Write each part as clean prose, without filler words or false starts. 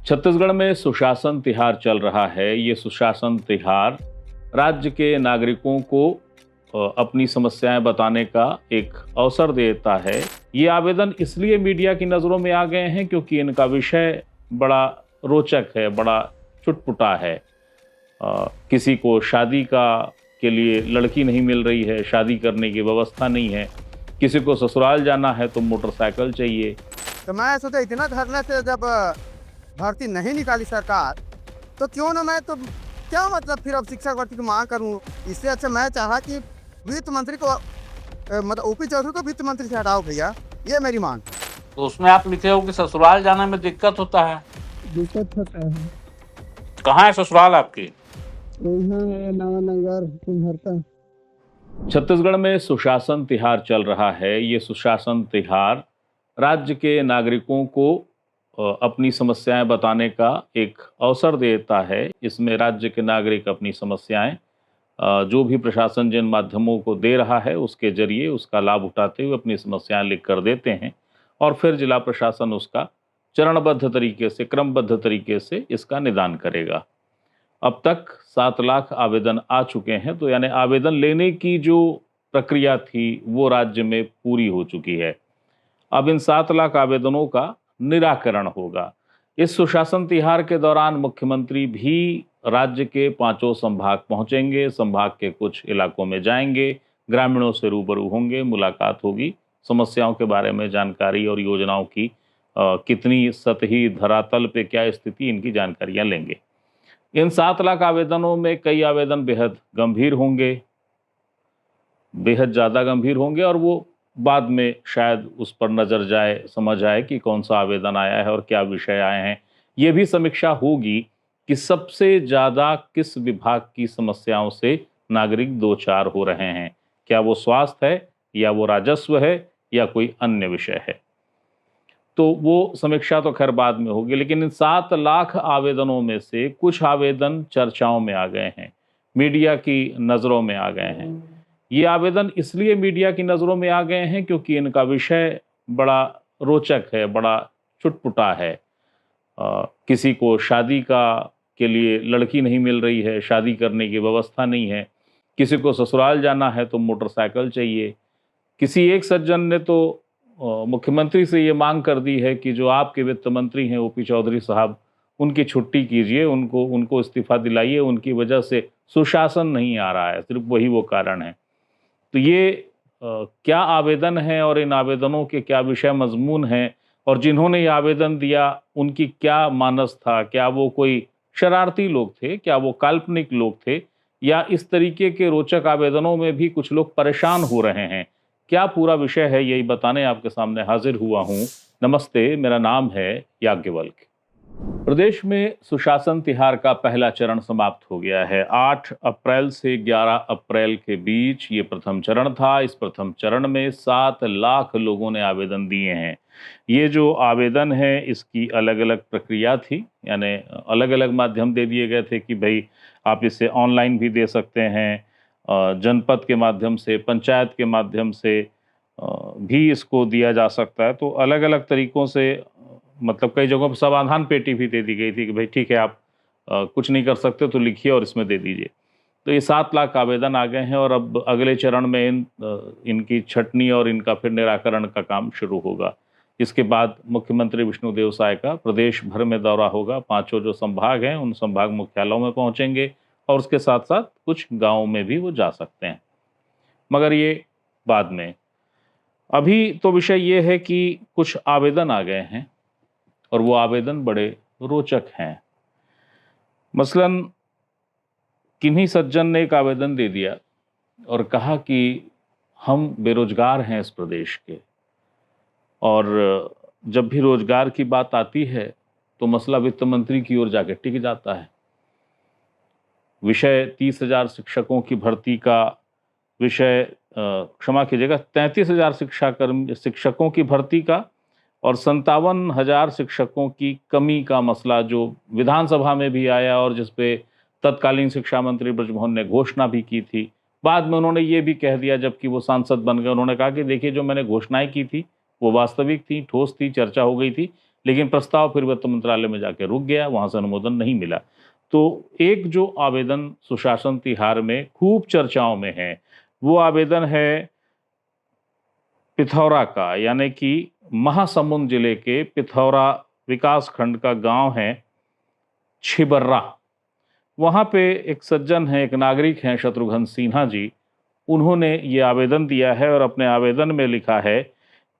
छत्तीसगढ़ में सुशासन तिहार चल रहा है। ये सुशासन तिहार राज्य के नागरिकों को अपनी समस्याएं बताने का एक अवसर देता है। ये आवेदन इसलिए मीडिया की नज़रों में आ गए हैं क्योंकि इनका विषय बड़ा रोचक है, बड़ा चुटपुटा है। किसी को शादी का के लिए लड़की नहीं मिल रही है, शादी करने की व्यवस्था नहीं है। किसी को ससुराल जाना है तो मोटरसाइकिल चाहिए। तो मैं सोचा इतना धरने से जब भर्ती नहीं निकाली सरकार तो क्यों ना मैं तो क्या मतलब फिर अब शिक्षक भर्ती की मांग करूं। इससे अच्छा मैं चाहा कि वित्त मंत्री को मतलब ओपी चौधरी को वित्त मंत्री से हटाओ भैया, ये मेरी मांग। तो उसमें आप लिखे हो कि ससुराल जाने में दिक्कत होता है। दिक्कत होता है। कहाँ है ससुराल आपकी? नवानगर भरता। छत्तीसगढ़ में सुशासन तिहार चल रहा है। ये सुशासन तिहार राज्य के नागरिकों को अपनी समस्याएं बताने का एक अवसर देता है। इसमें राज्य के नागरिक अपनी समस्याएं जो भी प्रशासन जिन माध्यमों को दे रहा है उसके जरिए उसका लाभ उठाते हुए अपनी समस्याएं लिख कर देते हैं और फिर जिला प्रशासन उसका चरणबद्ध तरीके से, क्रमबद्ध तरीके से इसका निदान करेगा। अब तक 7 लाख आवेदन आ चुके हैं, तो यानी आवेदन लेने की जो प्रक्रिया थी वो राज्य में पूरी हो चुकी है। अब इन 7 लाख आवेदनों का निराकरण होगा। इस सुशासन तिहार के दौरान मुख्यमंत्री भी राज्य के 5 संभाग पहुंचेंगे, संभाग के कुछ इलाकों में जाएंगे, ग्रामीणों से रूबरू होंगे, मुलाकात होगी, समस्याओं के बारे में जानकारी और योजनाओं की कितनी सतही धरातल पे क्या स्थिति, इनकी जानकारियां लेंगे। इन 7 लाख आवेदनों में कई आवेदन बेहद गंभीर होंगे, बेहद ज़्यादा गंभीर होंगे और वो बाद में शायद उस पर नज़र जाए, समझ आए कि कौन सा आवेदन आया है और क्या विषय आए हैं। ये भी समीक्षा होगी कि सबसे ज़्यादा किस विभाग की समस्याओं से नागरिक दो चार हो रहे हैं। क्या वो स्वास्थ्य है या वो राजस्व है या कोई अन्य विषय है। तो वो समीक्षा तो खैर बाद में होगी, लेकिन इन 7 लाख आवेदनों में से कुछ आवेदन चर्चाओं में आ गए हैं, मीडिया की नज़रों में आ गए हैं। ये आवेदन इसलिए मीडिया की नज़रों में आ गए हैं क्योंकि इनका विषय बड़ा रोचक है, बड़ा चुटपुटा है। किसी को शादी के लिए लड़की नहीं मिल रही है, शादी करने की व्यवस्था नहीं है। किसी को ससुराल जाना है तो मोटरसाइकिल चाहिए। किसी एक सज्जन ने तो मुख्यमंत्री से ये मांग कर दी है कि जो आपके वित्त मंत्री हैं ओपी चौधरी साहब, उनकी छुट्टी कीजिए, उनको इस्तीफा दिलाइए, उनकी वजह से सुशासन नहीं आ रहा है, सिर्फ वही वो कारण है। तो ये क्या आवेदन है और इन आवेदनों के क्या विषय मजमून हैं और जिन्होंने ये आवेदन दिया उनकी क्या मानस था, क्या वो कोई शरारती लोग थे, क्या वो काल्पनिक लोग थे, या इस तरीके के रोचक आवेदनों में भी कुछ लोग परेशान हो रहे हैं। क्या पूरा विषय है, यही बताने आपके सामने हाजिर हुआ हूँ। नमस्ते, मेरा नाम है याज्ञवल्क। प्रदेश में सुशासन तिहार का पहला चरण समाप्त हो गया है। 8 अप्रैल से 11 अप्रैल के बीच ये प्रथम चरण था। इस प्रथम चरण में 7 लाख लोगों ने आवेदन दिए हैं। ये जो आवेदन है इसकी अलग अलग प्रक्रिया थी, यानी अलग अलग माध्यम दे दिए गए थे कि भाई आप इसे ऑनलाइन भी दे सकते हैं, जनपद के माध्यम से, पंचायत के माध्यम से भी इसको दिया जा सकता है। तो अलग अलग तरीक़ों से, मतलब कई जगहों पर समाधान पेटी भी दे दी गई थी कि भाई ठीक है, आप कुछ नहीं कर सकते तो लिखिए और इसमें दे दीजिए। तो ये 7 लाख आवेदन आ गए हैं और अब अगले चरण में इनकी छटनी और इनका फिर निराकरण का काम शुरू होगा। इसके बाद मुख्यमंत्री विष्णुदेव साय का प्रदेश भर में दौरा होगा। 5 जो संभाग हैं उन संभाग मुख्यालयों में पहुंचेंगे और उसके साथ साथ कुछ गाँवों में भी वो जा सकते हैं, मगर ये बाद में। अभी तो विषय ये है कि कुछ आवेदन आ गए हैं और वो आवेदन बड़े रोचक हैं। मसलन किन्हीं सज्जन ने एक आवेदन दे दिया और कहा कि हम बेरोजगार हैं इस प्रदेश के, और जब भी रोजगार की बात आती है तो मसला वित्त मंत्री की ओर जाके टिक जाता है। विषय 30,000 शिक्षकों की भर्ती का विषय, क्षमा कीजिएगा, 33,000 शिक्षकों की भर्ती का और 57,000 शिक्षकों की कमी का मसला जो विधानसभा में भी आया और जिस पे तत्कालीन शिक्षा मंत्री बृजमोहन ने घोषणा भी की थी। बाद में उन्होंने ये भी कह दिया, जबकि वो सांसद बन गए, उन्होंने कहा कि देखिए जो मैंने घोषणाएं की थी वो वास्तविक थी, ठोस थी, चर्चा हो गई थी, लेकिन प्रस्ताव फिर वित्त मंत्रालय में जाके रुक गया, वहाँ से अनुमोदन नहीं मिला। तो एक जो आवेदन सुशासन तिहार में खूब चर्चाओं में है, वो आवेदन है पिथौरा का, यानी कि महासमुंद जिले के पिथौरा विकास खंड का गांव है छिबर्रा। वहाँ पे एक सज्जन हैं, एक नागरिक हैं शत्रुघ्न सिन्हा जी। उन्होंने ये आवेदन दिया है और अपने आवेदन में लिखा है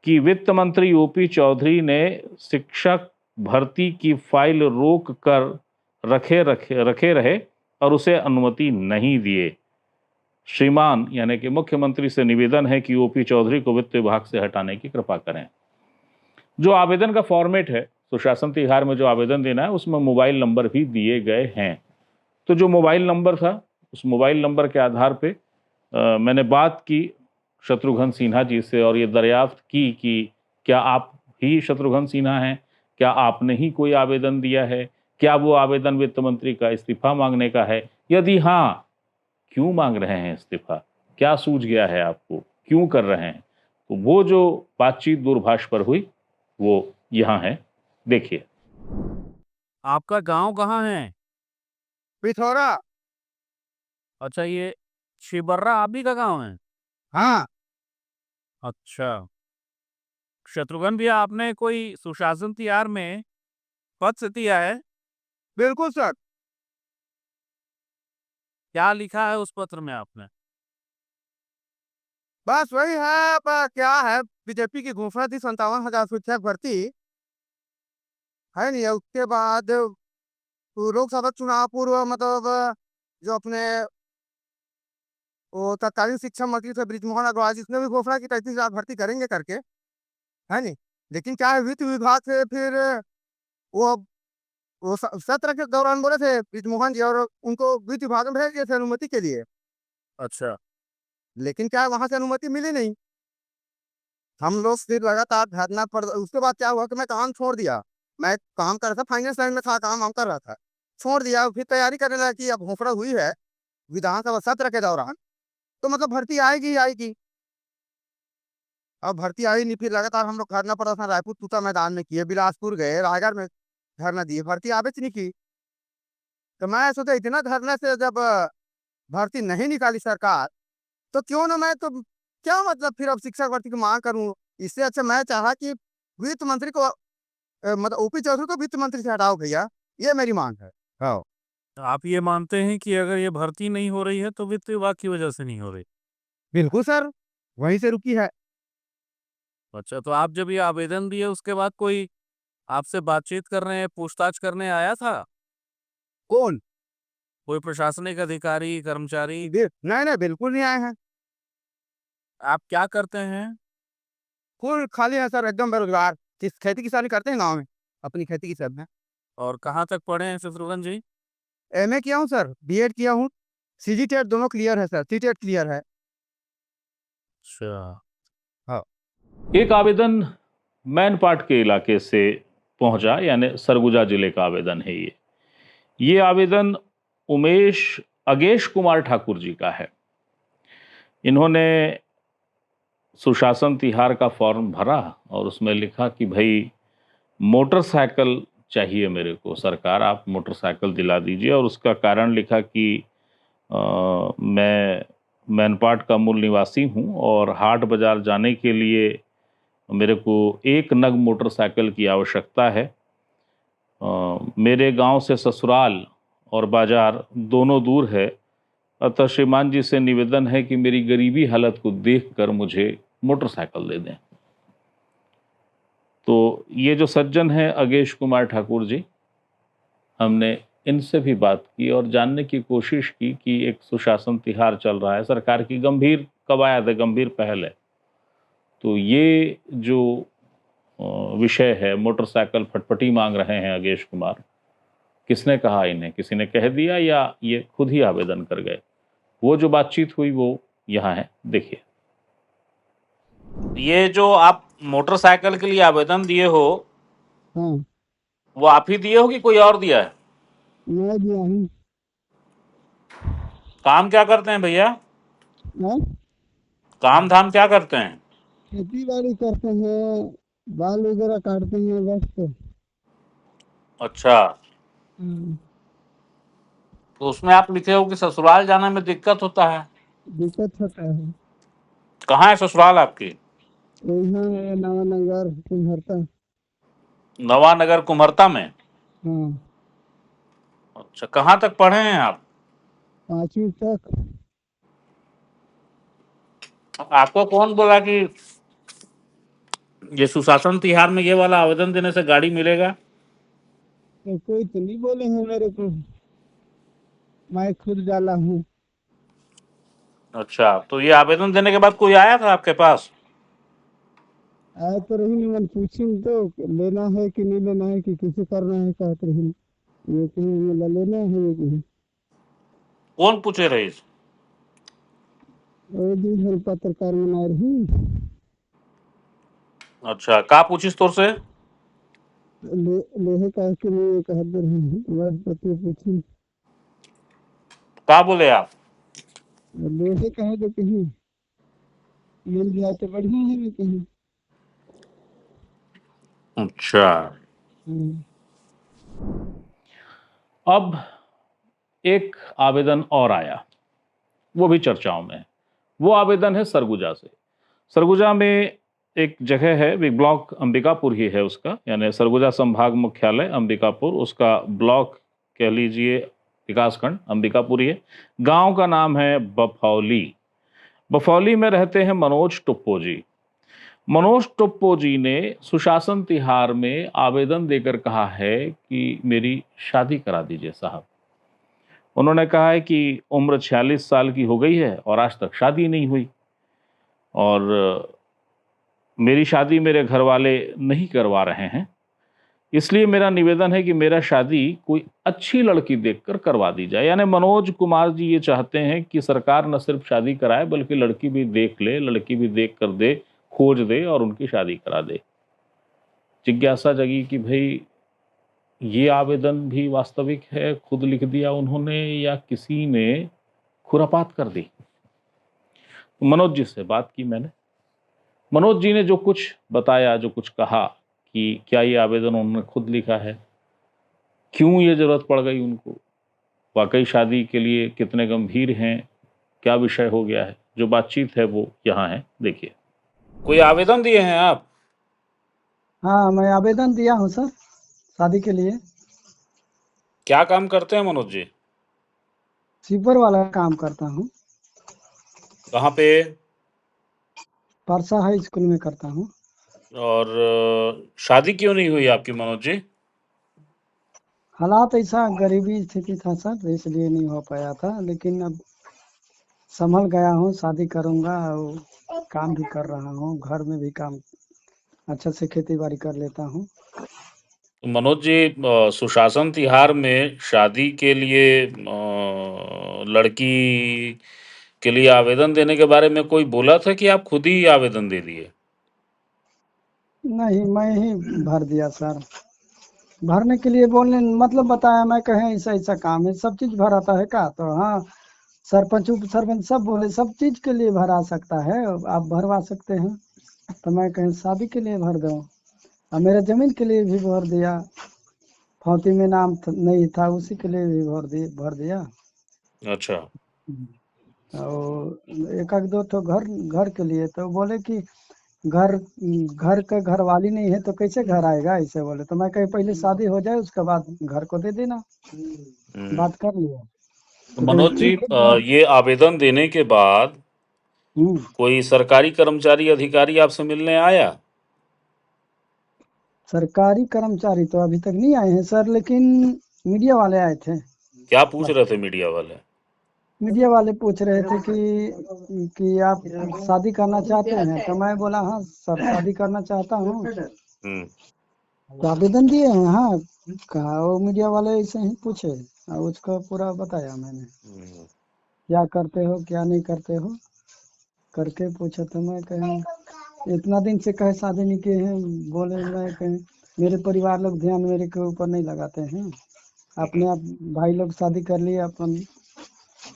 कि वित्त मंत्री ओपी चौधरी ने शिक्षक भर्ती की फाइल रोक कर रखे रहे और उसे अनुमति नहीं दिए। श्रीमान यानी कि मुख्यमंत्री से निवेदन है कि ओपी चौधरी को वित्त विभाग से हटाने की कृपा करें। जो आवेदन का फॉर्मेट है, सुशासन तिहार में जो आवेदन देना है उसमें मोबाइल नंबर भी दिए गए हैं। तो जो मोबाइल नंबर था, उस मोबाइल नंबर के आधार पे मैंने बात की शत्रुघ्न सिन्हा जी से और ये दरियाफ्त की कि क्या आप ही शत्रुघ्न सिन्हा हैं, क्या आपने ही कोई आवेदन दिया है, क्या वो आवेदन वित्त मंत्री का इस्तीफा मांगने का है, यदि हाँ क्यों मांग रहे हैं इस्तीफा, क्या सूझ गया है आपको, क्यों कर रहे हैं। तो वो जो बातचीत दूरभाष पर हुई वो यहाँ है, देखिए। आपका गांव कहाँ है? पिथौरा। अच्छा, ये छिबर्रा आप ही का गांव है? हाँ। अच्छा, शत्रुघ्न भैया, आपने कोई सुशासन तिहार में पद से दिया है? बिल्कुल सर। क्या लिखा है उस पत्र में आपने? बस वही है, पर क्या है, बीजेपी की घोषणा थी 57,000 शिक्षक भर्ती है नहीं है। उसके बाद लोकसभा चुनाव पूर्व मतलब जो अपने वो तत्कालीन शिक्षा मंत्री थे बृजमोहन अग्रवाल, जिसने भी घोषणा की 33,000 भर्ती करेंगे करके, है नहीं। लेकिन क्या है, वित्त विभाग से फिर वो सत्र के दौरान बोले थे बृजमोहन जी, और उनको वित्त विभाग में भेज दिए थे अनुमति के लिए। अच्छा, लेकिन क्या है, वहां से अनुमति मिली नहीं। हम लोग फिर लगातार धरना पर, उसके बाद क्या हुआ कि मैं काम छोड़ दिया। मैं काम कर रहा था, फाइनेंस लाइन में था, काम वाम कर रहा था, छोड़ दिया। फिर तैयारी करने लगा कि अब घोषणा हुई है विधानसभा सत्र के दौरान, तो मतलब भर्ती आएगी ही आएगी। अब भर्ती आई नहीं, फिर लगातार हम लोग धरना पड़ा था, रायपुर तूता मैदान में किए, बिलासपुर गए, रायगढ़ में धरना दिए, भर्ती आवेच नहीं की। तो मैं सोचा इतना धरने से जब भर्ती नहीं निकाली सरकार, तो क्यों ना मैं तो क्या मतलब फिर अब शिक्षक भर्ती की मांग करूं। इससे अच्छा मैं चाहा कि वित्त मंत्री को मतलब ओपी चौधरी को वित्त मंत्री से हटाओ भैया, ये मेरी मांग है। हाँ। आप ये मानते हैं कि अगर ये भर्ती नहीं हो रही है तो वित्त विभाग की वजह से नहीं हो रही? बिल्कुल सर, वहीं से रुकी है। अच्छा, तो आप जब ये आवेदन दिए उसके बाद कोई आपसे बातचीत करने, पूछताछ करने आया था? कौन? कोई प्रशासनिक अधिकारी, कर्मचारी? नहीं नहीं, बिल्कुल नहीं आए हैं। आप क्या करते हैं? कुल खाली है सर, एकदम बेरोजगार। खेती किसानी करते हैं गाँव में, अपनी खेती की सब में। और कहाँ तक पढ़े हैं शत्रुघ्न जी? एमए किया हूँ सर, बीएड किया हूँ, सीजीटेट दोनों क्लियर है सर, सीटेट क्लियर है। अच्छा। हाँ। एक आवेदन मैनपाट के इलाके से पहुंचा, यानी सरगुजा जिले का आवेदन है ये आवेदन अगेश कुमार ठाकुर जी का है। इन्होंने सुशासन तिहार का फॉर्म भरा और उसमें लिखा कि भाई मोटरसाइकिल चाहिए मेरे को, सरकार आप मोटरसाइकिल दिला दीजिए। और उसका कारण लिखा कि मैं मैनपाट का मूल निवासी हूं और हाट बाज़ार जाने के लिए मेरे को एक नग मोटरसाइकिल की आवश्यकता है। मेरे गांव से ससुराल और बाज़ार दोनों दूर है, अतः श्रीमान जी से निवेदन है कि मेरी गरीबी हालत को देखकर मुझे मोटरसाइकिल दे दें। तो ये जो सज्जन हैं अगेश कुमार ठाकुर जी, हमने इनसे भी बात की और जानने की कोशिश की कि एक सुशासन तिहार चल रहा है, सरकार की गंभीर कवायद है, गंभीर पहल है, तो ये जो विषय है, मोटरसाइकिल फटफटी मांग रहे हैं अगेश कुमार, किसने कहा इन्हें, किसी ने कह दिया या ये खुद ही आवेदन कर गए? वो जो बातचीत हुई वो यहाँ है, देखिए। ये जो आप मोटरसाइकिल के लिए आवेदन दिए हो, हाँ, वो आप ही दिए हो कि कोई और दिया है? मैं दिया हूँ। काम क्या करते हैं भैया? हाँ? काम धाम क्या करते हैं? खेती बाड़ी करते हैं, बाल वगैरह काटते हैं, बस। अच्छा, हम्म, तो उसमें आप लिखे हो कि ससुराल जाने में दिक्कत होता है। दिक्कत होता है। कहाँ है ससुराल आपकी? यहाँ है नवानगर कुम्हरता। नवानगर कुम्हरता में। हाँ, अच्छा, कहाँ तक पढ़े हैं आप? 5वीं तक। आपको कौन बोला कि ये सुशासन तिहार में ये वाला आवेदन देने से गाड़ी मिलेगा? तो कोई तो नहीं बोले हैं मेरे को, मैं खुद डाला हूँ। अच्छा, तो ये आवेदन देने के बाद कोई आया था आपके पास? आए तो रही मैंने पूछी तो लेना है कि नहीं लेना है कि किसे करना है, कहते रही ये कहीं बोला लेना है ये कहीं। कौन पूछे रईस? वो दिन भर पत्रकार बना रही। अच्छा, का पूछिस तोर से? लेहे कह के मैं कह दे रही हूँ, बस पति पूछी। का बोले आप? लेहे कहे तो कहीं मिल जाए तो बढ़िया है भी कहीं। अच्छा, हम्म, अब एक आवेदन और आया, वो भी चर्चाओं में है। वो आवेदन है सरगुजा से। सरगुजा में एक जगह है, एक ब्लॉक अंबिकापुर ही है उसका, यानी सरगुजा संभाग मुख्यालय अंबिकापुर, उसका ब्लॉक कह लीजिए, विकासखंड अंबिकापुर ही है। गांव का नाम है बफौली। बफौली में रहते हैं मनोज टुप्पो जी। मनोज टुप्पो जी ने सुशासन तिहार में आवेदन देकर कहा है कि मेरी शादी करा दीजिए साहब। उन्होंने कहा है कि उम्र 46 साल की हो गई है और आज तक शादी नहीं हुई, और मेरी शादी मेरे घर वाले नहीं करवा रहे हैं, इसलिए मेरा निवेदन है कि मेरा शादी कोई अच्छी लड़की देखकर करवा दी जाए। यानी मनोज कुमार जी ये चाहते हैं कि सरकार न सिर्फ शादी कराए बल्कि लड़की भी देख ले, लड़की भी देख कर दे, खोज दे और उनकी शादी करा दे। जिज्ञासा जगी कि भाई ये आवेदन भी वास्तविक है, खुद लिख दिया उन्होंने या किसी ने खुरापात कर दी। मनोज जी से बात की मैंने। मनोज जी ने जो कुछ बताया, जो कुछ कहा कि क्या ये आवेदन उन्होंने खुद लिखा है, क्यों ये जरूरत पड़ गई उनको, वाकई शादी के लिए कितने गंभीर हैं, क्या विषय हो गया है, जो बातचीत है वो यहाँ है, देखिए। कोई आवेदन दिए हैं आप? हाँ, मैं आवेदन दिया हूँ सर, शादी के लिए। क्या काम करते हैं मनोज जी? स्वीपर वाला काम करता हूँ। कहाँ पे? परसा हाई स्कूल में करता हूँ। और शादी क्यों नहीं हुई आपकी मनोज जी? हालात ऐसा गरीबी स्थिति था सर, इसलिए नहीं हो पाया था, लेकिन अब संभल गया हूँ, शादी करूँगा और काम भी कर रहा हूँ, घर में भी काम अच्छा से खेती बाड़ी कर लेता हूँ। तो मनोज जी, सुशासन तिहार में शादी के लिए लड़की के लिए आवेदन देने के बारे में कोई बोला था कि आप खुद ही आवेदन दे दिए? नहीं, मैं ही भर दिया सर। भरने के लिए बोलने मतलब बताया, मैं कहे ऐसा ऐसा काम है, सब चीज भराता है का, तो हाँ सरपंच उप सरपंच सब बोले सब चीज के लिए भरा सकता है, आप भरवा सकते हैं। तो मैं कहे शादी के लिए भर दो, और मेरे जमीन के लिए भी भर दिया, फौती में नाम नहीं था उसी के लिए भी भर दिया। अच्छा। और एक आध दो तो घर घर के लिए, तो बोले कि घर घर का घरवाली नहीं है तो कैसे घर आएगा, ऐसे बोले। तो मैं कही पहले शादी हो जाए उसके बाद घर को दे देना, बात कर लिया। तो तो कहे मनोज जी, ठीक है। ये आवेदन देने के बाद हम्म, कोई सरकारी कर्मचारी अधिकारी आपसे मिलने आया? सरकारी कर्मचारी तो अभी तक नहीं आए हैं सर, लेकिन मीडिया वाले आए थे। क्या पूछ रहे थे मीडिया वाले? मीडिया वाले पूछ रहे थे कि आप शादी करना चाहते हैं, तो मैं बोला हाँ सर शादी करना चाहता हूँ। हम्म। तो आवेदन दिए हैं, हाँ कहा। वो मीडिया वाले ऐसे ही पूछे और उसका पूरा बताया मैंने, क्या करते हो क्या नहीं करते हो करके पूछा। तो मैं कहीं इतना दिन से कहे शादी नहीं किए हैं, बोले मैं कहीं मेरे परिवार लोग ध्यान मेरे के ऊपर नहीं लगाते हैं, अपने आप भाई लोग शादी कर लिए, अपन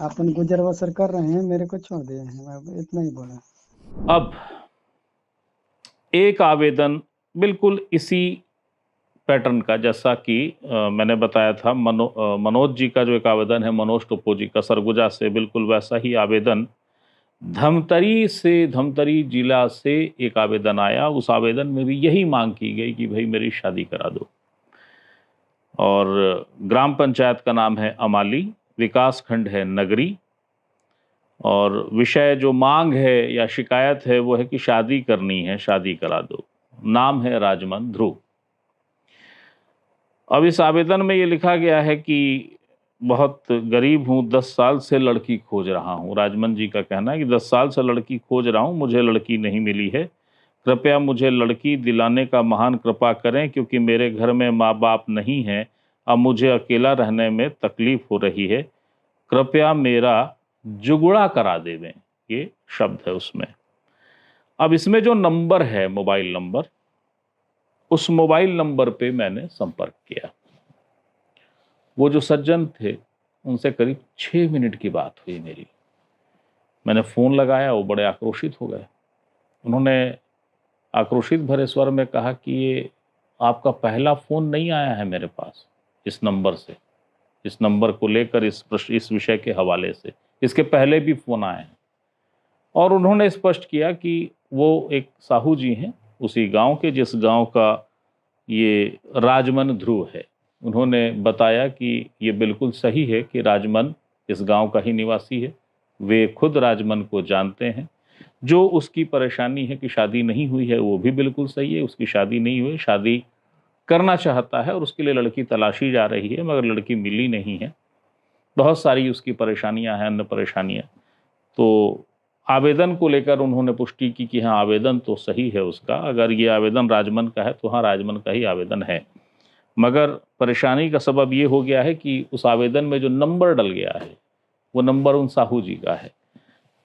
अपन गुजर बसर कर रहे हैं, मेरे को छोड़ दिए हैं, मैं इतना ही बोला। अब एक आवेदन बिल्कुल इसी पैटर्न का, जैसा कि मैंने बताया था मनोज जी का जो एक आवेदन है, मनोज टोप्पो जी का सरगुजा से, बिल्कुल वैसा ही आवेदन धमतरी जिला से एक आवेदन आया। उस आवेदन में भी यही मांग की गई कि भाई मेरी शादी करा दो। और ग्राम पंचायत का नाम है अमाली, विकास खंड है नगरी, और विषय जो मांग है या शिकायत है वो है कि शादी करनी है, शादी करा दो। नाम है राजमन ध्रुव। अब इस आवेदन में ये लिखा गया है कि बहुत गरीब हूँ, 10 साल से लड़की खोज रहा हूँ। राजमन जी का कहना है कि 10 साल से लड़की खोज रहा हूँ, मुझे लड़की नहीं मिली है। कृपया मुझे लड़की दिलाने का महान कृपा करें, क्योंकि मेरे घर में माँ बाप नहीं हैं। अब मुझे अकेला रहने में तकलीफ हो रही है। कृपया मेरा जुगड़ा करा देवें, ये शब्द है उसमें। अब इसमें जो नंबर है, मोबाइल नंबर, उस मोबाइल नंबर पे मैंने संपर्क किया। वो जो सज्जन थे उनसे करीब 6 मिनट की बात हुई मेरी। मैंने फ़ोन लगाया, वो बड़े आक्रोशित हो गए। उन्होंने आक्रोशित भरे स्वर में कहा कि ये आपका पहला फ़ोन नहीं आया है मेरे पास इस नंबर से, इस नंबर को लेकर, इस विषय के हवाले से। इसके पहले भी फ़ोन आए हैं। और उन्होंने स्पष्ट किया कि वो एक साहू जी हैं उसी गांव के, जिस गांव का ये राजमन ध्रुव है। उन्होंने बताया कि ये बिल्कुल सही है कि राजमन इस गांव का ही निवासी है। वे खुद राजमन को जानते हैं। जो उसकी परेशानी है कि शादी नहीं हुई है, वो भी बिल्कुल सही है। उसकी शादी नहीं हुई, शादी करना चाहता है और उसके लिए लड़की तलाशी जा रही है, मगर लड़की मिली नहीं है। बहुत सारी उसकी परेशानियां हैं, अन्य परेशानियां। तो आवेदन को लेकर उन्होंने पुष्टि की कि हाँ, आवेदन तो सही है उसका। अगर ये आवेदन राजमन का है तो हाँ, राजमन का ही आवेदन है। मगर परेशानी का सबब ये हो गया है कि उस आवेदन में जो नंबर डल गया है, वो नंबर उन साहू जी का है।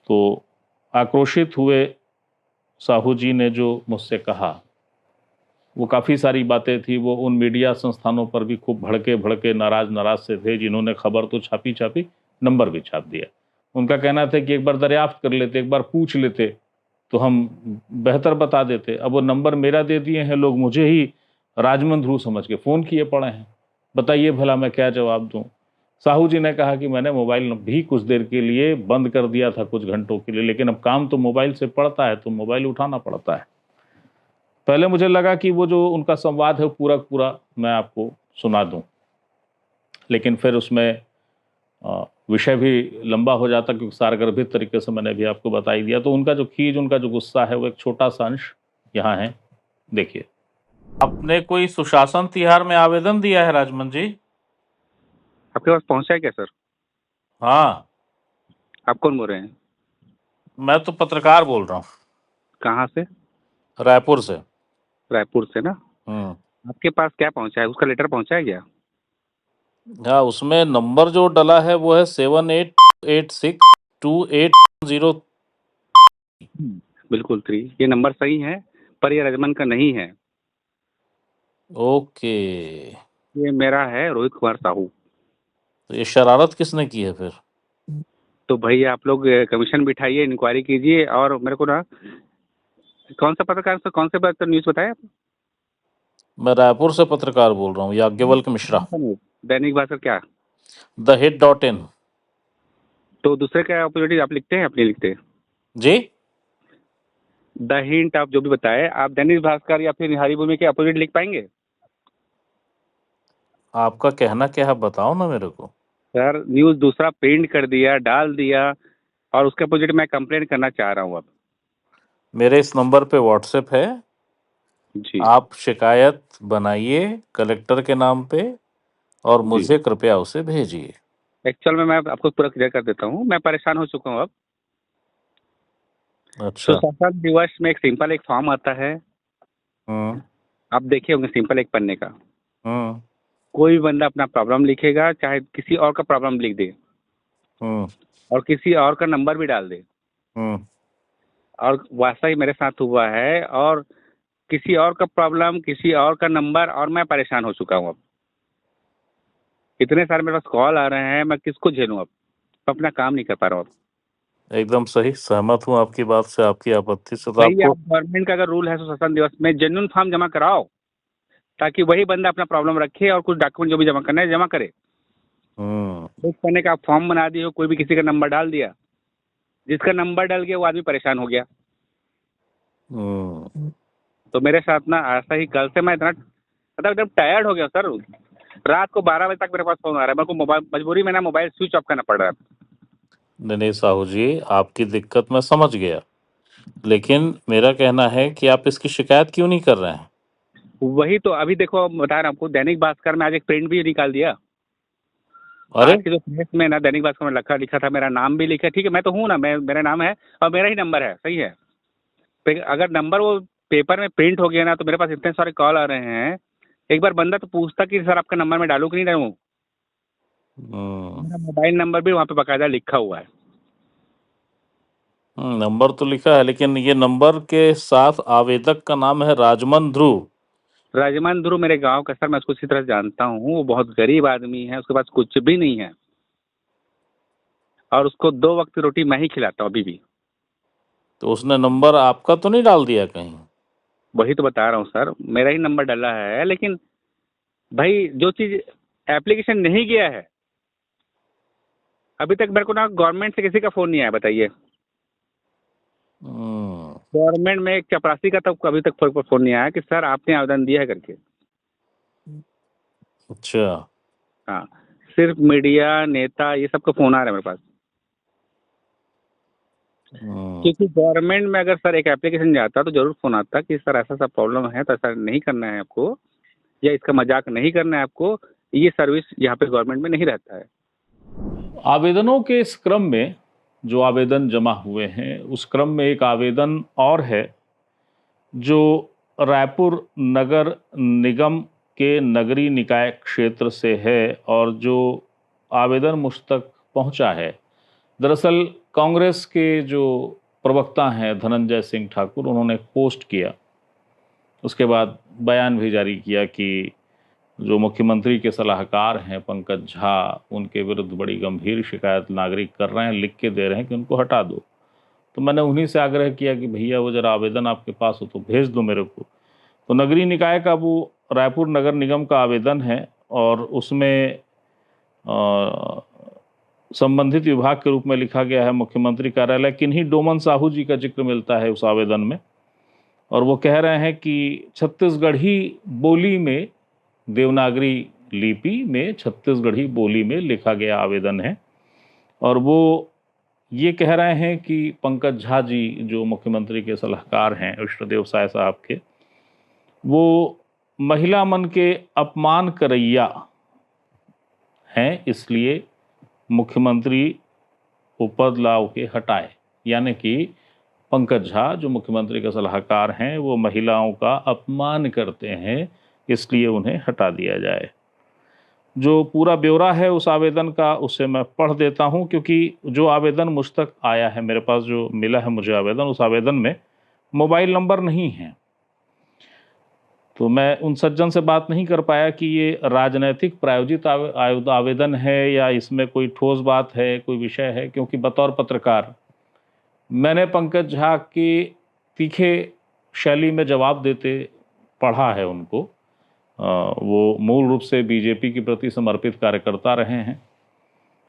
तो आक्रोशित हुए साहू जी ने जो मुझसे कहा, वो काफ़ी सारी बातें थी। वो उन मीडिया संस्थानों पर भी खूब भड़के नाराज से थे, जिन्होंने खबर तो छापी, नंबर भी छाप दिया। उनका कहना था कि एक बार दरियाफ्त कर लेते, एक बार पूछ लेते तो हम बेहतर बता देते। अब वो नंबर मेरा दे दिए हैं लोग, मुझे ही राजमन ध्रुव समझ के फ़ोन किए पड़े हैं। बताइए भला मैं क्या जवाब दूं। साहू जी ने कहा कि मैंने मोबाइल भी कुछ देर के लिए बंद कर दिया था, कुछ घंटों के लिए, लेकिन अब काम तो मोबाइल से पड़ता है तो मोबाइल उठाना पड़ता है। पहले मुझे लगा कि वो जो उनका संवाद है पूरा मैं आपको सुना दूं, लेकिन फिर उसमें विषय भी लंबा हो जाता, क्योंकि सारगर्भित तरीके से मैंने भी आपको बता ही दिया। तो उनका जो खीज, उनका जो गुस्सा है, वो एक छोटा सा अंश यहाँ है, देखिए। आपने कोई सुशासन तिहार में आवेदन दिया है राजमन जी? आपके पास पहुंचा है क्या सर? हाँ, आप कौन बोल रहे हैं? मैं तो पत्रकार बोल रहा हूँ, कहाँ से? रायपुर से। रायपुर से ना? आपके पास क्या पहुंचा है? उसका लेटर पहुंचा है क्या? हाँ, उसमें नंबर जो डला है वो है 78862800। बिल्कुल 3 ये नंबर सही है, पर ये राजमन का नहीं है। ओके, ये मेरा है, रोहित कुमार साहू। तो ये शरारत किसने की है फिर? तो भाई आप लोग कमीशन बिठाइए, इंक्वायरी कीजिए, और मेरे को ना, कौन सा पत्रकार सर, कौन से बात पर न्यूज़ बताया? मैं रायपुर से पत्रकार बोल रहा हूँ, याज्ञवल्क मिश्रा, दैनिक भास्कर क्या? thehit.in। तो दूसरे क्या अपॉर्चुनिटी आप लिखते हैं, अपनी लिखते हैं? जी, द हिंट आप जो भी बताए, आप दैनिक भास्कर या फिर निहारी भूमि के अपोजिट लिख पाएंगे? आपका कहना क्या है, बताओ ना मेरे को। सर न्यूज़ दूसरा प्रिंट कर दिया, डाल दिया, और उसके अपोजिट मैं कंप्लेंट करना चाह रहा हूँ अब। मेरे इस नंबर पे व्हाट्सएप है, जी आप शिकायत बनाइए कलेक्टर के नाम पे और मुझे कृपया उसे भेजिए। एक्चुअल में मैं आपको पूरा क्लियर कर देता हूँ, मैं परेशान हो चुका हूँ अब। अच्छा। सुशासन दिवस में एक सिंपल एक फॉर्म आता है, आप देखे होंगे, सिंपल एक पन्ने का। कोई भी बंदा अपना प्रॉब्लम लिखेगा, चाहे किसी और का प्रॉब्लम लिख दे, और किसी और का नंबर भी डाल दे, और वैसा ही मेरे साथ हुआ है। और किसी और का प्रॉब्लम, किसी और का नंबर, और मैं परेशान हो चुका हूँ अब। इतने सारे मेरे पास कॉल आ रहे हैं, मैं किसको झेलूं अब? मैं अपना काम नहीं कर पा रहा हूँ अब। एकदम सही, सहमत हूँ आपकी बात से, आपकी आपत्ति से। तो भाई आपको आप गवर्नमेंट का अगर रूल है सुशासन दिवस में जेन्युइन फॉर्म जमा कराओ, ताकि वही बंदा अपना प्रॉब्लम रखे और कुछ डॉक्यूमेंट जो भी जमा करना है जमा करे। बुक करने का फॉर्म बना दिए हो, कोई भी किसी का नंबर डाल दिया, जिसका नंबर डाल गया वो आदमी परेशान हो गया। तो मेरे साथ ना ऐसा ही कल से मैं इतना मतलब एकदम टायर्ड हो गया सर। रात को 12 बजे तक मेरे पास फोन आ रहा है, मेरे को मोबाइल मजबूरी में ना मोबाइल स्विच ऑफ करना पड़ रहा है। नहीं साहू जी, आपकी दिक्कत मैं समझ गया, लेकिन मेरा कहना है कि आप इसकी शिकायत क्यों नहीं कर रहे हैं? वही तो अभी देखो बता रहा हूँ आपको, दैनिक भास्कर में आज एक प्रिंट भी निकाल दिया। अरे आज के जो प्रेस में ना दैनिक भास्कर में लिखा था, मेरा नाम भी लिखा, ठीक है मैं तो हूँ ना, मेरा नाम है और मेरा ही नंबर है, सही है। अगर नंबर वो पेपर में प्रिंट हो गया ना तो मेरे पास इतने सारे कॉल आ रहे हैं। एक बार बंदा तो पूछता कि सर आपका नंबर मैं डालूं कि नहीं डालूं। मेरा मोबाइल नंबर भी वहाँ पे बाकायदा लिखा हुआ है। नंबर तो लिखा है, लेकिन ये नंबर के साथ आवेदक का नाम है राजमन ध्रुव। राजमान ध्रुव मेरे गांव का सर, मैं उसको अच्छी तरह जानता हूँ। वो बहुत गरीब आदमी है, उसके पास कुछ भी नहीं है और उसको 2 वक्त की रोटी मैं ही खिलाता हूँ अभी भी। तो उसने नंबर आपका तो नहीं डाल दिया कहीं? वही तो बता रहा हूँ सर, मेरा ही नंबर डाला है, लेकिन भाई जो चीज एप्लीकेशन नहीं गया है अभी तक मेरे को ना गवर्नमेंट से किसी का फोन नहीं आया, बताइए। गवर्नमेंट में एक चपरासी का तो अभी तक फोन नहीं आया कि सर आपने आवेदन दिया है करके। अच्छा। हाँ, सिर्फ मीडिया नेता ये सबका फोन आ रहा है मेरे पास। क्योंकि गवर्नमेंट में अगर सर एक एप्लीकेशन जाता तो जरूर फोन आता कि सर ऐसा सा प्रॉब्लम है तो ऐसा नहीं करना है आपको, या इसका मजाक नहीं करना है आपको। ये सर्विस यहाँ पे गवर्नमेंट में नहीं रहता है। आवेदनों के इस क्रम में जो आवेदन जमा हुए हैं उस क्रम में एक आवेदन और है जो रायपुर नगर निगम के नगरीय निकाय क्षेत्र से है और जो आवेदन मुझ तक पहुंचा है। दरअसल कांग्रेस के जो प्रवक्ता हैं धनंजय सिंह ठाकुर, उन्होंने पोस्ट किया, उसके बाद बयान भी जारी किया कि जो मुख्यमंत्री के सलाहकार हैं पंकज झा, उनके विरुद्ध बड़ी गंभीर शिकायत नागरिक कर रहे हैं, लिख के दे रहे हैं कि उनको हटा दो। तो मैंने उन्हीं से आग्रह किया कि भैया वो जरा आवेदन आपके पास हो तो भेज दो मेरे को। तो नगरीय निकाय का वो रायपुर नगर निगम का आवेदन है और उसमें संबंधित विभाग के रूप में लिखा गया है मुख्यमंत्री कार्यालय। किन्हीं डोमन साहू जी का जिक्र मिलता है उस आवेदन में और वो कह रहे हैं कि छत्तीसगढ़ी बोली में, देवनागरी लिपि में छत्तीसगढ़ी बोली में लिखा गया आवेदन है और वो ये कह रहे हैं कि पंकज झा जी जो मुख्यमंत्री के सलाहकार हैं इष्टदेव साय साहब के, वो महिला मन के अपमान करैया हैं, इसलिए मुख्यमंत्री को पद लाव के हटाए। यानी कि पंकज झा जो मुख्यमंत्री के सलाहकार हैं वो महिलाओं का अपमान करते हैं, इसलिए उन्हें हटा दिया जाए। जो पूरा ब्यौरा है उस आवेदन का उसे मैं पढ़ देता हूं, क्योंकि जो आवेदन मुझ तक आया है, मेरे पास जो मिला है मुझे आवेदन, उस आवेदन में मोबाइल नंबर नहीं है। तो मैं उन सज्जन से बात नहीं कर पाया कि ये राजनैतिक प्रायोजित आवेदन है या इसमें कोई ठोस बात है, कोई विषय है, क्योंकि बतौर पत्रकार मैंने पंकज झा के तीखे शैली में जवाब देते पढ़ा है उनको। वो मूल रूप से बीजेपी के प्रति समर्पित कार्यकर्ता रहे हैं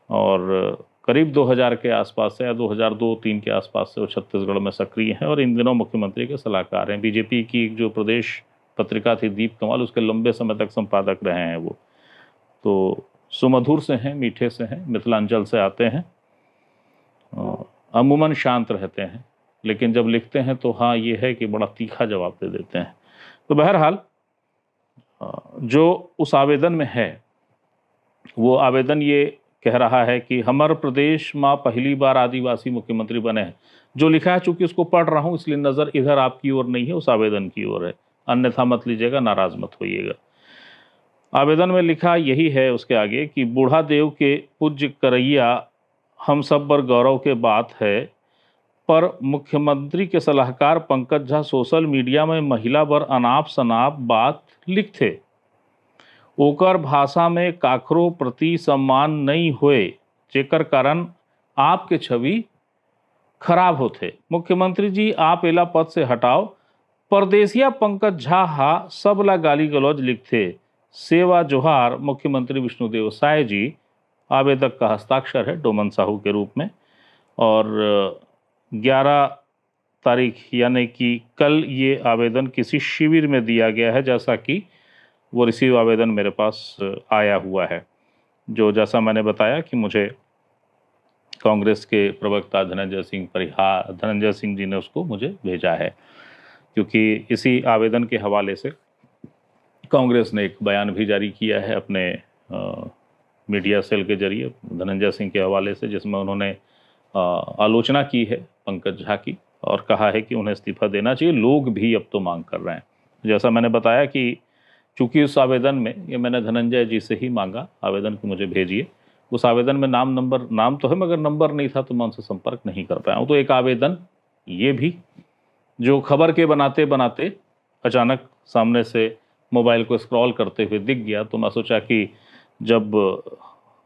और करीब 2000 के आसपास से या 2002-03 के आसपास से वो छत्तीसगढ़ में सक्रिय हैं और इन दिनों मुख्यमंत्री के सलाहकार हैं। बीजेपी की जो प्रदेश पत्रिका थी दीप कमल, उसके लंबे समय तक संपादक रहे हैं वो। तो सुमधुर से हैं, मीठे से हैं, मिथिलांचल से आते हैं, अमूमन शांत रहते हैं, लेकिन जब लिखते हैं तो हाँ ये है कि बड़ा तीखा जवाब दे देते हैं। तो बहरहाल जो उस आवेदन में है वो आवेदन ये कह रहा है कि हमारे प्रदेश में पहली बार आदिवासी मुख्यमंत्री बने हैं। जो लिखा है, चूंकि उसको पढ़ रहा हूँ इसलिए नज़र इधर आपकी ओर नहीं है, उस आवेदन की ओर है, अन्यथा मत लीजिएगा, नाराज मत होइएगा। आवेदन में लिखा यही है उसके आगे कि बूढ़ा देव के पूज्य करैया हम सब पर गौरव के बात है, पर मुख्यमंत्री के सलाहकार पंकज झा सोशल मीडिया में महिला पर अनाप शनाप बात लिखते, ओकर भाषा में काखरो प्रति सम्मान नहीं होए, जेकर कारण आपके छवि खराब होते। मुख्यमंत्री जी आप एला पद से हटाओ, परदेसिया पंकज झा हा सबला गाली गलौज लिखते सेवा जोहार मुख्यमंत्री विष्णुदेव साय जी। आवेदक का हस्ताक्षर है डोमन साहू के रूप में। और 11 तारीख यानी कि कल ये आवेदन किसी शिविर में दिया गया है, जैसा कि वो रिसीव आवेदन मेरे पास आया हुआ है, जो जैसा मैंने बताया कि मुझे कांग्रेस के प्रवक्ता धनंजय सिंह जी ने उसको मुझे भेजा है, क्योंकि इसी आवेदन के हवाले से कांग्रेस ने एक बयान भी जारी किया है अपने मीडिया सेल के जरिए धनंजय सिंह के हवाले से, जिसमें उन्होंने आलोचना की है पंकज झा की और कहा है कि उन्हें इस्तीफा देना चाहिए। लोग भी अब तो मांग कर रहे हैं। जैसा मैंने बताया कि चूंकि उस आवेदन में, ये मैंने धनंजय जी से ही मांगा आवेदन को मुझे भेजिए, उस आवेदन में नाम तो है मगर नंबर नहीं था, तो मैं उनसे संपर्क नहीं कर पाया हूँ। तो एक आवेदन ये भी जो खबर के बनाते बनाते अचानक सामने से मोबाइल को स्क्रॉल करते हुए दिख गया, तो मैं सोचा कि जब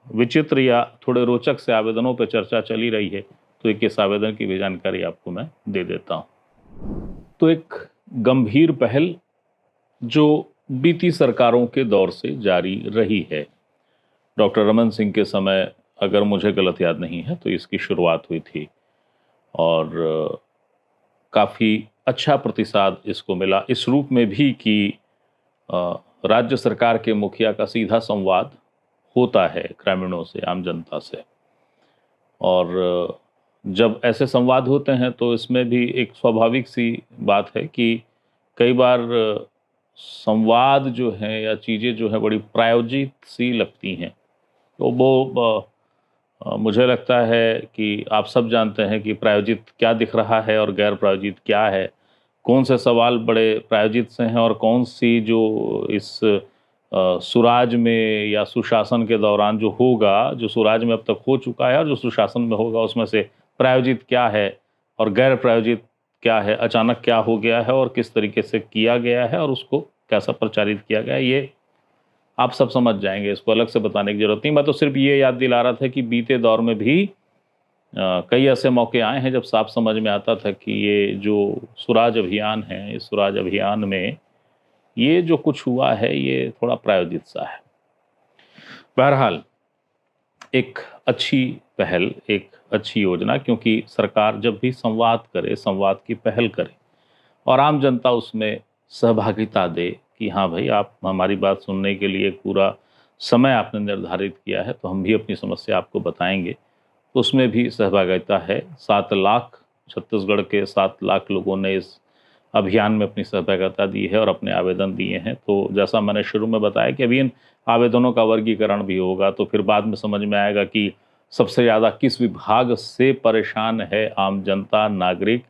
विचित्र या थोड़े रोचक से आवेदनों पर चर्चा चली रही है, तो एक इस आवेदन की भी जानकारी आपको मैं दे देता हूँ। तो एक गंभीर पहल जो बीती सरकारों के दौर से जारी रही है, डॉक्टर रमन सिंह के समय अगर मुझे गलत याद नहीं है तो इसकी शुरुआत हुई थी और काफ़ी अच्छा प्रतिसाद इसको मिला, इस रूप में भी कि राज्य सरकार के मुखिया का सीधा संवाद होता है ग्रामीणों से, आम जनता से। और जब ऐसे संवाद होते हैं तो इसमें भी एक स्वाभाविक सी बात है कि कई बार संवाद जो है या चीज़ें जो है बड़ी प्रायोजित सी लगती हैं। तो वो मुझे लगता है कि आप सब जानते हैं कि प्रायोजित क्या दिख रहा है और गैर प्रायोजित क्या है, कौन से सवाल बड़े प्रायोजित से हैं और कौन सी जो इस सुराज में या सुशासन के दौरान जो होगा, जो सुराज में अब तक हो चुका है और जो सुशासन में होगा, उसमें से प्रायोजित क्या है और गैर प्रायोजित क्या है, अचानक क्या हो गया है और किस तरीके से किया गया है और उसको कैसा प्रचारित किया गया है, ये आप सब समझ जाएंगे, इसको अलग से बताने की जरूरत नहीं। मैं तो सिर्फ ये याद दिला रहा था कि बीते दौर में भी कई ऐसे मौके आए हैं जब साफ समझ में आता था कि ये जो सुराज अभियान है, इस सुराज अभियान में ये जो कुछ हुआ है ये थोड़ा प्रायोजित सा है। बहरहाल एक अच्छी पहल, एक अच्छी योजना, क्योंकि सरकार जब भी संवाद करे, संवाद की पहल करे और आम जनता उसमें सहभागिता दे कि हाँ भाई, आप हमारी बात सुनने के लिए पूरा समय आपने निर्धारित किया है, तो हम भी अपनी समस्या आपको बताएंगे, तो उसमें भी सहभागिता है। 7 लाख, छत्तीसगढ़ के 7 लाख लोगों ने इस अभियान में अपनी सहभागिता दी है और अपने आवेदन दिए हैं। तो जैसा मैंने शुरू में बताया कि अभी इन आवेदनों का वर्गीकरण भी होगा, तो फिर बाद में समझ में आएगा कि सबसे ज़्यादा किस विभाग से परेशान है आम जनता, नागरिक,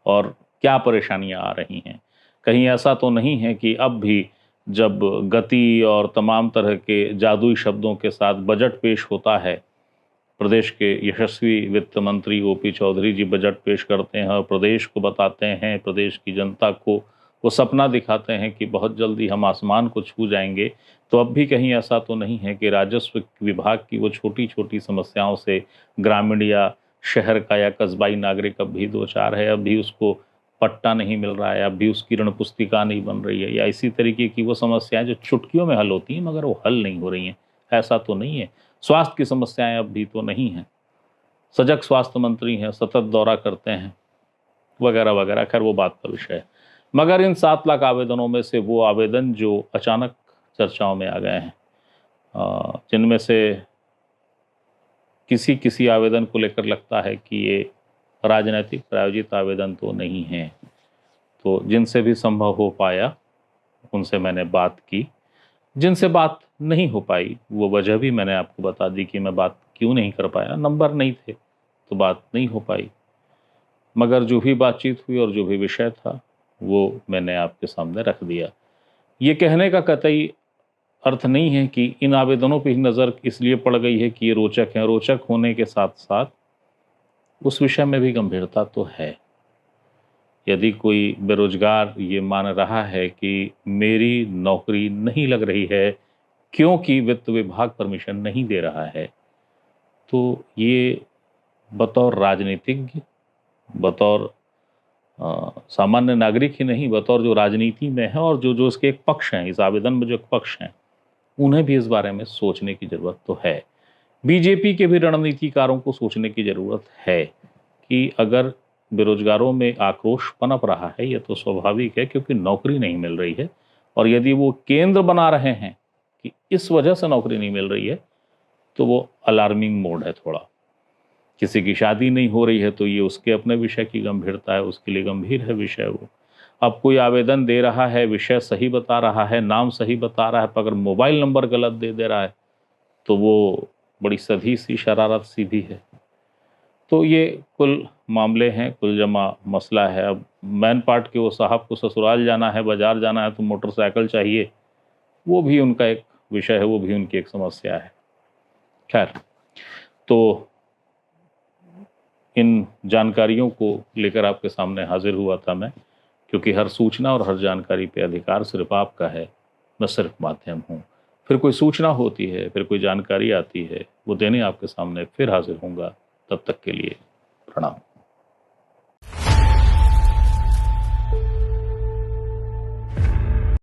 और क्या परेशानियां आ रही हैं। कहीं ऐसा तो नहीं है कि अब भी जब गति और तमाम तरह के जादुई शब्दों के साथ बजट पेश होता है, प्रदेश के यशस्वी वित्त मंत्री ओपी चौधरी जी बजट पेश करते हैं और प्रदेश को बताते हैं, प्रदेश की जनता को वो सपना दिखाते हैं कि बहुत जल्दी हम आसमान को छू जाएंगे, तो अब भी कहीं ऐसा तो नहीं है कि राजस्व विभाग की वो छोटी छोटी समस्याओं से ग्रामीण या शहर का या कस्बाई नागरिक अब भी दो चार है, अब भी उसको पट्टा नहीं मिल रहा है, अब भी उसकी ऋण पुस्तिका नहीं बन रही है, या इसी तरीके की वो समस्याएं जो चुटकियों में हल होती हैं मगर वो हल नहीं हो रही हैं, ऐसा तो नहीं है। स्वास्थ्य की समस्याएं अब भी तो नहीं हैं, सजग स्वास्थ्य मंत्री हैं, सतत दौरा करते हैं वगैरह वगैरह, खैर वो बात का विषय है। मगर इन 7 लाख आवेदनों में से वो आवेदन जो अचानक चर्चाओं में आ गए हैं, जिनमें से किसी किसी आवेदन को लेकर लगता है कि ये राजनीतिक प्रायोजित आवेदन तो नहीं है, तो जिनसे भी संभव हो पाया उनसे मैंने बात की। जिनसे बात नहीं हो पाई वो वजह भी मैंने आपको बता दी कि मैं बात क्यों नहीं कर पाया, नंबर नहीं थे तो बात नहीं हो पाई। मगर जो भी बातचीत हुई और जो भी विषय था वो मैंने आपके सामने रख दिया। ये कहने का कतई अर्थ नहीं है कि इन आवेदनों पर ही नज़र इसलिए पड़ गई है कि ये रोचक हैं। रोचक होने के साथ साथ उस विषय में भी गंभीरता तो है। यदि कोई बेरोजगार ये मान रहा है कि मेरी नौकरी नहीं लग रही है क्योंकि वित्त विभाग परमिशन नहीं दे रहा है, तो ये बतौर राजनीतिज्ञ, बतौर सामान्य नागरिक ही नहीं बतौर जो राजनीति में है और जो जो इसके एक पक्ष हैं, इस आवेदन में जो एक पक्ष हैं, उन्हें भी इस बारे में सोचने की ज़रूरत तो है। बीजेपी के भी रणनीतिकारों को सोचने की ज़रूरत है कि अगर बेरोजगारों में आक्रोश पनप रहा है, ये तो स्वाभाविक है क्योंकि नौकरी नहीं मिल रही है, और यदि वो केंद्र बना रहे हैं कि इस वजह से नौकरी नहीं मिल रही है, तो वो अलार्मिंग मोड है थोड़ा। किसी की शादी नहीं हो रही है तो ये उसके अपने विषय की गंभीरता है, उसके लिए गंभीर है विषय वो। अब कोई आवेदन दे रहा है, विषय सही बता रहा है, नाम सही बता रहा है, पर अगर मोबाइल नंबर गलत दे रहा है तो वो बड़ी सधी सी शरारत सी भी है। तो ये कुल मामले हैं, कुल जमा मसला है। अब मैन पार्ट के वो साहब को ससुराल जाना है, बाजार जाना है तो मोटरसाइकिल चाहिए, वो भी उनका एक विषय है, वो भी उनकी एक समस्या है। खैर, तो इन जानकारियों को लेकर आपके सामने हाजिर हुआ था मैं, क्योंकि हर सूचना और हर जानकारी पे अधिकार सिर्फ आपका है, मैं सिर्फ माध्यम हूँ। फिर कोई सूचना होती है, फिर कोई जानकारी आती है, वो देने आपके सामने फिर हाजिर होऊंगा। तब तक के लिए प्रणाम।